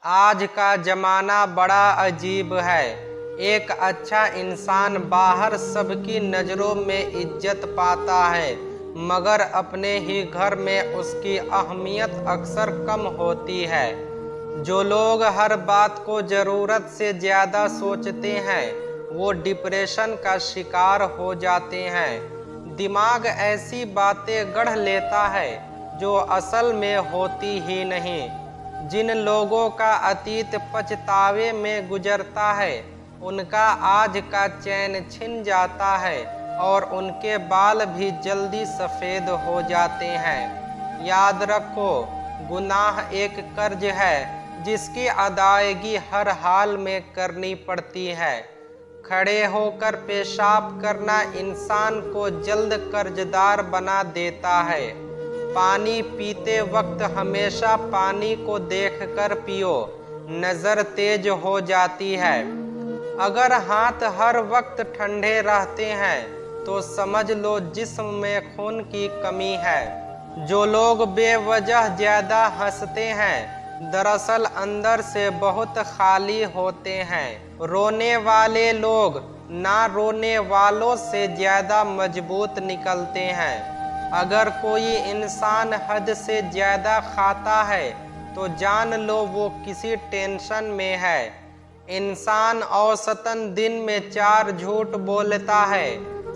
आज का जमाना बड़ा अजीब है। एक अच्छा इंसान बाहर सबकी नज़रों में इज्जत पाता है, मगर अपने ही घर में उसकी अहमियत अक्सर कम होती है। जो लोग हर बात को ज़रूरत से ज़्यादा सोचते हैं, वो डिप्रेशन का शिकार हो जाते हैं। दिमाग ऐसी बातें गढ़ लेता है जो असल में होती ही नहीं। जिन लोगों का अतीत पछतावे में गुजरता है, उनका आज का चैन छिन जाता है और उनके बाल भी जल्दी सफ़ेद हो जाते हैं। याद रखो, गुनाह एक कर्ज है जिसकी अदायगी हर हाल में करनी पड़ती है। खड़े होकर पेशाब करना इंसान को जल्द कर्जदार बना देता है। पानी पीते वक्त हमेशा पानी को देखकर पियो, नज़र तेज हो जाती है। अगर हाथ हर वक्त ठंडे रहते हैं तो समझ लो जिस्म में खून की कमी है। जो लोग बेवजह ज़्यादा हंसते हैं, दरअसल अंदर से बहुत खाली होते हैं। रोने वाले लोग ना रोने वालों से ज़्यादा मजबूत निकलते हैं। अगर कोई इंसान हद से ज़्यादा खाता है तो जान लो वो किसी टेंशन में है। इंसान औसतन दिन में 4 झूठ बोलता है।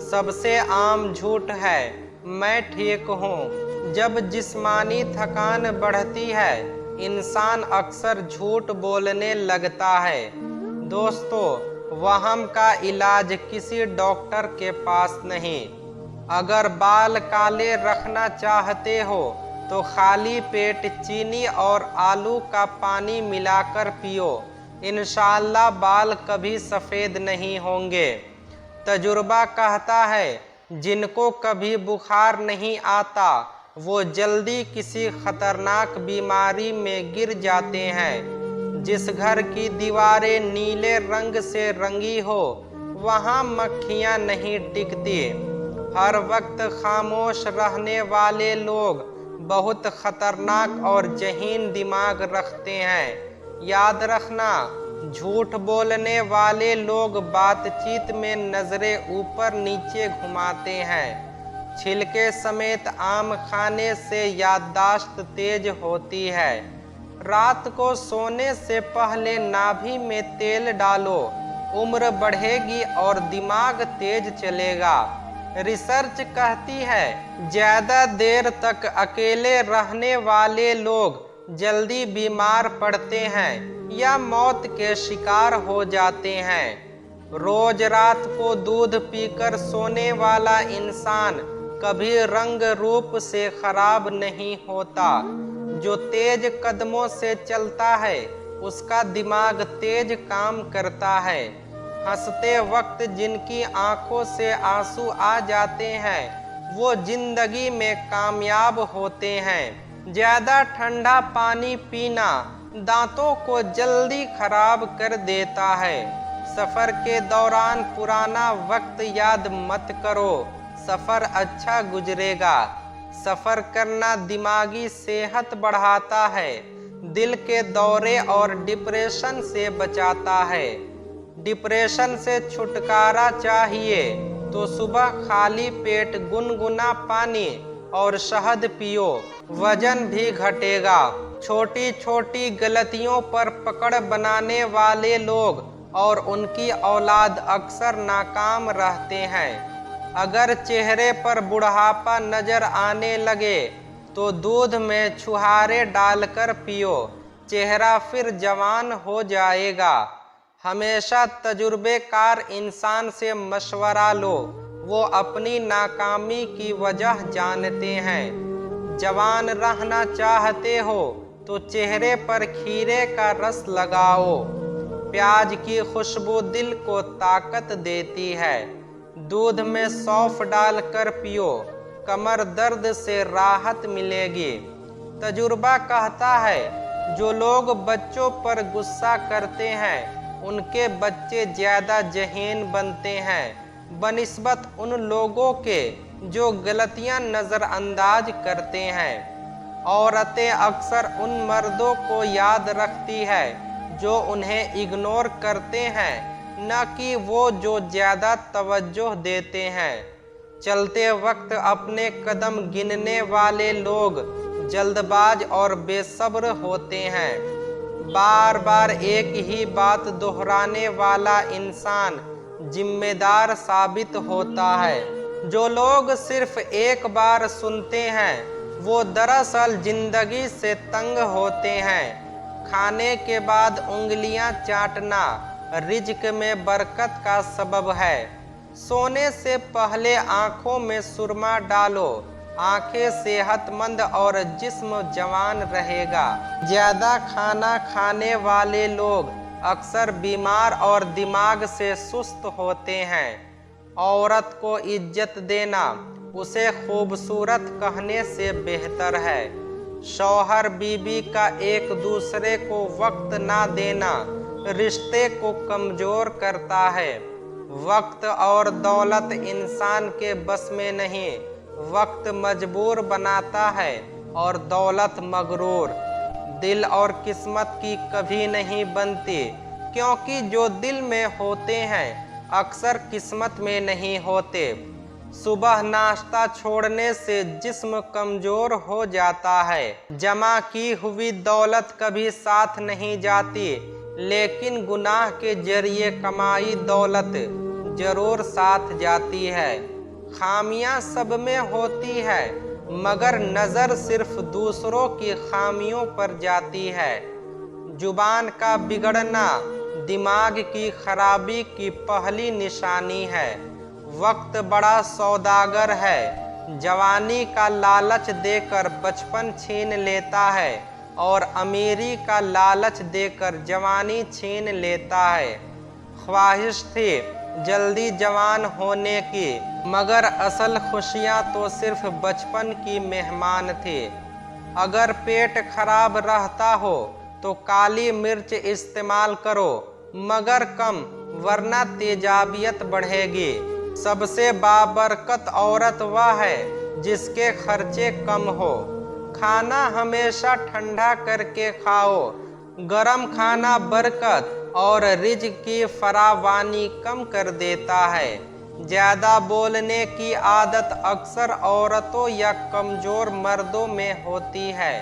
सबसे आम झूठ है, मैं ठीक हूँ। जब जिस्मानी थकान बढ़ती है, इंसान अक्सर झूठ बोलने लगता है। दोस्तों, वहम का इलाज किसी डॉक्टर के पास नहीं। अगर बाल काले रखना चाहते हो तो खाली पेट चीनी और आलू का पानी मिलाकर पियो। इंशाअल्लाह बाल कभी सफ़ेद नहीं होंगे। तजुर्बा कहता है, जिनको कभी बुखार नहीं आता वो जल्दी किसी खतरनाक बीमारी में गिर जाते हैं। जिस घर की दीवारें नीले रंग से रंगी हो, वहाँ मक्खियाँ नहीं टिकती। हर वक्त खामोश रहने वाले लोग बहुत खतरनाक और जहीन दिमाग रखते हैं। याद रखना, झूठ बोलने वाले लोग बातचीत में नज़रें ऊपर नीचे घुमाते हैं। छिलके समेत आम खाने से याददाश्त तेज होती है। रात को सोने से पहले नाभि में तेल डालो, उम्र बढ़ेगी और दिमाग तेज चलेगा। रिसर्च कहती है, ज़्यादा देर तक अकेले रहने वाले लोग जल्दी बीमार पड़ते हैं या मौत के शिकार हो जाते हैं। रोज रात को दूध पीकर सोने वाला इंसान कभी रंग रूप से खराब नहीं होता। जो तेज कदमों से चलता है, उसका दिमाग तेज काम करता है। हंसते वक्त जिनकी आंखों से आंसू आ जाते हैं, वो जिंदगी में कामयाब होते हैं। ज़्यादा ठंडा पानी पीना दांतों को जल्दी खराब कर देता है। सफ़र के दौरान पुराना वक्त याद मत करो, सफ़र अच्छा गुजरेगा। सफ़र करना दिमागी सेहत बढ़ाता है, दिल के दौरे और डिप्रेशन से बचाता है। डिप्रेशन से छुटकारा चाहिए तो सुबह खाली पेट गुनगुना पानी और शहद पियो, वजन भी घटेगा। छोटी छोटी गलतियों पर पकड़ बनाने वाले लोग और उनकी औलाद अक्सर नाकाम रहते हैं। अगर चेहरे पर बुढ़ापा नज़र आने लगे तो दूध में छुहारे डालकर पियो, चेहरा फिर जवान हो जाएगा। हमेशा तजुर्बेकार इंसान से मशवरा लो, वो अपनी नाकामी की वजह जानते हैं। जवान रहना चाहते हो तो चेहरे पर खीरे का रस लगाओ। प्याज की खुशबू दिल को ताकत देती है। दूध में सौंफ डालकर पियो, कमर दर्द से राहत मिलेगी। तजुर्बा कहता है, जो लोग बच्चों पर गुस्सा करते हैं उनके बच्चे ज़्यादा जहीन बनते हैं बनिस्बत उन लोगों के जो गलतियां नज़रअंदाज करते हैं। औरतें अक्सर उन मर्दों को याद रखती है जो उन्हें इग्नोर करते हैं, न कि वो जो ज़्यादा तवज्जो देते हैं। चलते वक्त अपने कदम गिनने वाले लोग जल्दबाज और बेसब्र होते हैं। बार बार एक ही बात दोहराने वाला इंसान जिम्मेदार साबित होता है। जो लोग सिर्फ एक बार सुनते हैं वो दरअसल जिंदगी से तंग होते हैं। खाने के बाद उंगलियां चाटना रिज्क में बरकत का सबब है। सोने से पहले आंखों में सुरमा डालो, आंखें सेहतमंद और जिस्म जवान रहेगा। ज्यादा खाना खाने वाले लोग अक्सर बीमार और दिमाग से सुस्त होते हैं। औरत को इज्जत देना उसे खूबसूरत कहने से बेहतर है। शौहर बीवी का एक दूसरे को वक्त ना देना रिश्ते को कमजोर करता है। वक्त और दौलत इंसान के बस में नहीं, वक्त मजबूर बनाता है और दौलत मगरूर। दिल और किस्मत की कभी नहीं बनती, क्योंकि जो दिल में होते हैं अक्सर किस्मत में नहीं होते। सुबह नाश्ता छोड़ने से जिस्म कमजोर हो जाता है। जमा की हुई दौलत कभी साथ नहीं जाती, लेकिन गुनाह के जरिए कमाई दौलत जरूर साथ जाती है। खामियां सब में होती है, मगर नज़र सिर्फ दूसरों की खामियों पर जाती है। जुबान का बिगड़ना दिमाग की खराबी की पहली निशानी है। वक्त बड़ा सौदागर है, जवानी का लालच देकर बचपन छीन लेता है और अमीरी का लालच देकर जवानी छीन लेता है। ख्वाहिश थी जल्दी जवान होने की, मगर असल खुशियाँ तो सिर्फ बचपन की मेहमान थी। अगर पेट खराब रहता हो तो काली मिर्च इस्तेमाल करो, मगर कम, वरना तेजाबियत बढ़ेगी। सबसे बाबरकत औरत वह है जिसके खर्चे कम हो। खाना हमेशा ठंडा करके खाओ। गरम खाना बरकत और रिज़्क की फरावानी कम कर देता है। ज़्यादा बोलने की आदत अक्सर औरतों या कमज़ोर मर्दों में होती है।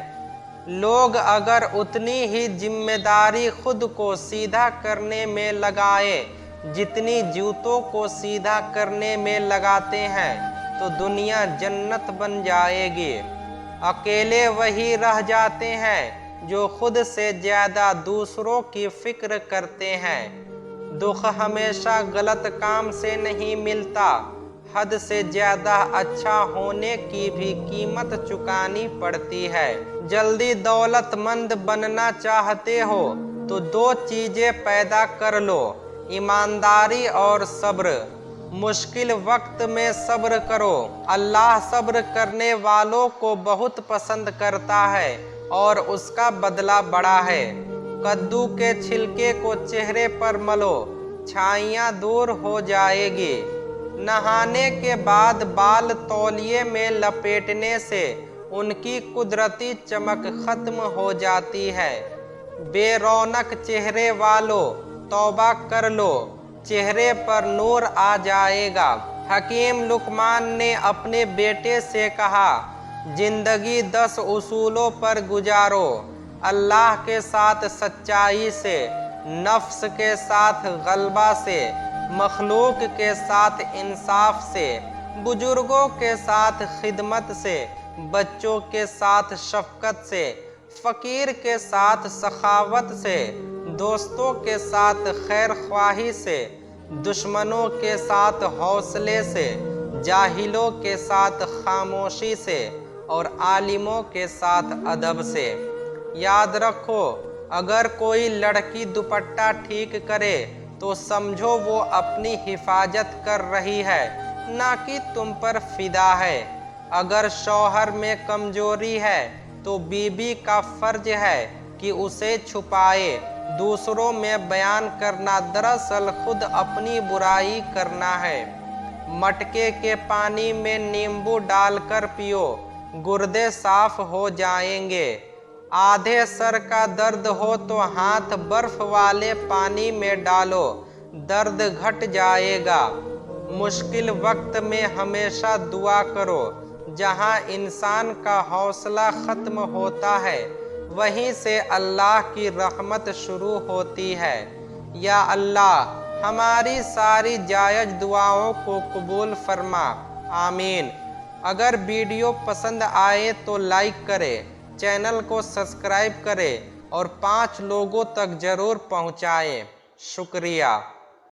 लोग अगर उतनी ही जिम्मेदारी खुद को सीधा करने में लगाए जितनी जूतों को सीधा करने में लगाते हैं, तो दुनिया जन्नत बन जाएगी। अकेले वही रह जाते हैं जो खुद से ज़्यादा दूसरों की फिक्र करते हैं। दुख हमेशा गलत काम से नहीं मिलता, हद से ज़्यादा अच्छा होने की भी कीमत चुकानी पड़ती है। जल्दी दौलतमंद बनना चाहते हो तो दो चीज़ें पैदा कर लो, ईमानदारी और सब्र। मुश्किल वक्त में सब्र करो। अल्लाह सब्र करने वालों को बहुत पसंद करता है और उसका बदला बड़ा है। कद्दू के छिलके को चेहरे पर मलो, छाइयाँ दूर हो जाएगी। नहाने के बाद बाल तौलिए में लपेटने से उनकी कुदरती चमक खत्म हो जाती है। बेरौनक चेहरे वालों, तौबा कर लो, चेहरे पर नूर आ जाएगा। हकीम लुकमान ने अपने बेटे से कहा, जिंदगी 10 उसूलों पर गुजारो। अल्लाह के साथ सच्चाई से, नफ्स के साथ गलबा से, मखलूक के साथ इंसाफ से, बुजुर्गों के साथ खिदमत से, बच्चों के साथ शफकत से, फ़कीर के साथ सखावत से, दोस्तों के साथ खैर ख्वाही से, दुश्मनों के साथ हौसले से, जाहिलों के साथ खामोशी से और आलिमों के साथ अदब से। याद रखो, अगर कोई लड़की दुपट्टा ठीक करे तो समझो वो अपनी हिफाजत कर रही है, ना कि तुम पर फिदा है। अगर शौहर में कमजोरी है तो बीबी का फर्ज है कि उसे छुपाए। दूसरों में बयान करना दरअसल खुद अपनी बुराई करना है। मटके के पानी में नींबू डालकर पियो, गुर्दे साफ हो जाएंगे। आधे सर का दर्द हो तो हाथ बर्फ वाले पानी में डालो, दर्द घट जाएगा। मुश्किल वक्त में हमेशा दुआ करो। जहां इंसान का हौसला खत्म होता है वहीं से अल्लाह की रहमत शुरू होती है। या अल्लाह हमारी सारी जायज दुआओं को कबूल फरमा, आमीन। अगर वीडियो पसंद आए तो लाइक करें, चैनल को सब्सक्राइब करें और 5 लोगों तक ज़रूर पहुँचाएँ। शुक्रिया।